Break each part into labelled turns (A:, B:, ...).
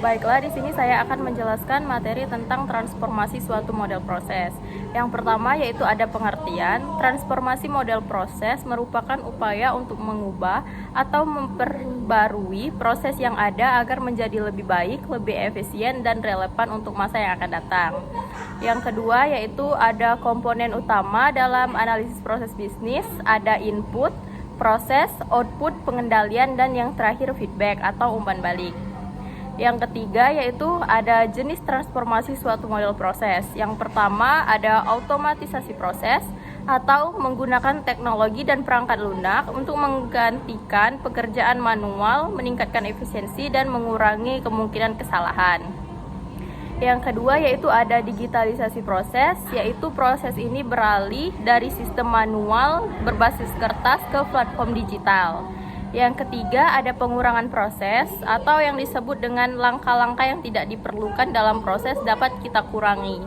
A: Baiklah, di sini saya akan menjelaskan materi tentang transformasi suatu model proses. Yang pertama yaitu ada pengertian. Transformasi model proses merupakan upaya untuk mengubah atau memperbarui proses yang ada agar menjadi lebih baik, lebih efisien, dan relevan untuk masa yang akan datang. Yang kedua yaitu ada komponen utama dalam analisis proses bisnis, ada input, proses, output, pengendalian, dan yang terakhir feedback atau umpan balik. Yang ketiga yaitu ada jenis transformasi suatu model proses. Yang pertama ada automatisasi proses atau menggunakan teknologi dan perangkat lunak untuk menggantikan pekerjaan manual, meningkatkan efisiensi dan mengurangi kemungkinan kesalahan. Yang kedua yaitu ada digitalisasi proses, yaitu proses ini beralih dari sistem manual berbasis kertas ke platform digital. Yang ketiga ada pengurangan proses atau yang disebut dengan langkah-langkah yang tidak diperlukan dalam proses dapat kita kurangi.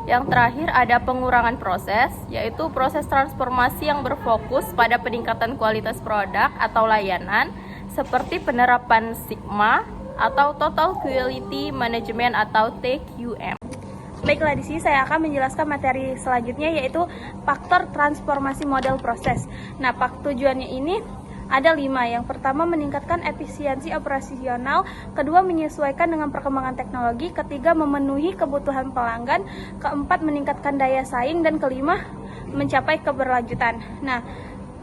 A: Yang terakhir ada pengurangan proses, yaitu proses transformasi yang berfokus pada peningkatan kualitas produk atau layanan seperti penerapan Sigma atau Total Quality Management atau TQM. Baiklah, di sini saya akan menjelaskan materi selanjutnya yaitu faktor transformasi model proses. Nah, tujuannya ini ada 5. Yang pertama meningkatkan efisiensi operasional, kedua menyesuaikan dengan perkembangan teknologi, ketiga memenuhi kebutuhan pelanggan, keempat meningkatkan daya saing, dan kelima mencapai keberlanjutan. Nah,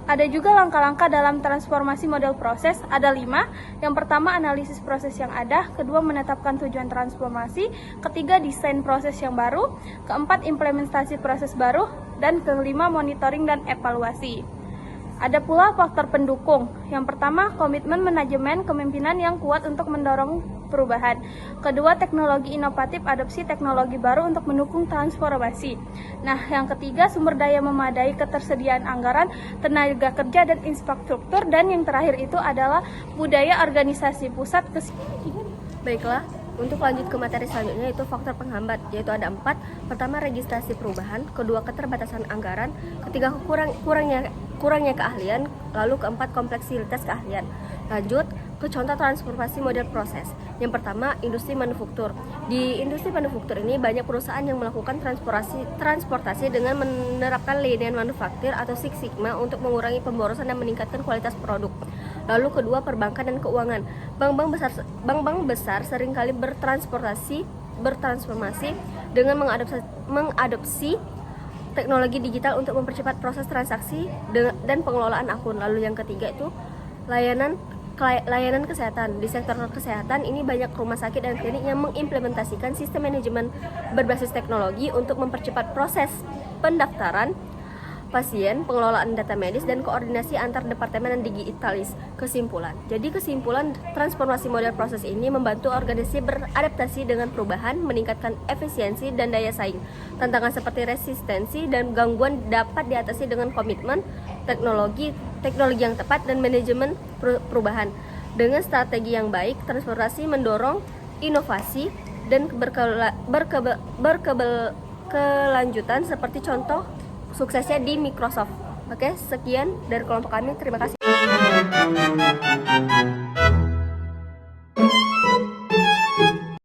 A: ada juga langkah-langkah dalam transformasi model proses, ada 5. Yang pertama analisis proses yang ada, kedua menetapkan tujuan transformasi, ketiga desain proses yang baru, keempat implementasi proses baru, dan kelima monitoring dan evaluasi. Ada pula faktor pendukung. Yang pertama, komitmen manajemen kepemimpinan yang kuat untuk mendorong perubahan. Kedua, teknologi inovatif, adopsi teknologi baru untuk mendukung transformasi. Nah, yang ketiga, sumber daya memadai, ketersediaan anggaran, tenaga kerja, dan infrastruktur. Dan yang terakhir itu adalah budaya organisasi pusat.
B: Baiklah, untuk lanjut ke materi selanjutnya yaitu faktor penghambat, yaitu ada 4. Pertama, registrasi perubahan, kedua, keterbatasan anggaran, ketiga, kurangnya keahlian, lalu keempat, kompleksitas keahlian. Lanjut ke contoh transformasi model proses. Yang pertama, industri manufaktur. Di industri manufaktur ini banyak perusahaan yang melakukan transportasi dengan menerapkan lean manufacturing atau Six Sigma untuk mengurangi pemborosan dan meningkatkan kualitas produk. Lalu kedua, perbankan dan keuangan. Bank-bank besar seringkali bertransformasi dengan mengadopsi teknologi digital untuk mempercepat proses transaksi dan pengelolaan akun. Lalu yang ketiga itu layanan kesehatan. Di sektor kesehatan ini banyak rumah sakit dan klinik yang mengimplementasikan sistem manajemen berbasis teknologi untuk mempercepat proses pendaftaran pasien, pengelolaan data medis, dan koordinasi antar departemen dan digitalis. Kesimpulan transformasi model proses ini membantu organisasi beradaptasi dengan perubahan, meningkatkan efisiensi dan daya saing. Tantangan seperti resistensi dan gangguan dapat diatasi dengan komitmen, teknologi yang tepat, dan manajemen perubahan. Dengan strategi yang baik, transformasi mendorong inovasi dan berkelanjutan seperti contoh suksesnya di Microsoft. Oke, sekian dari kelompok kami. Terima kasih.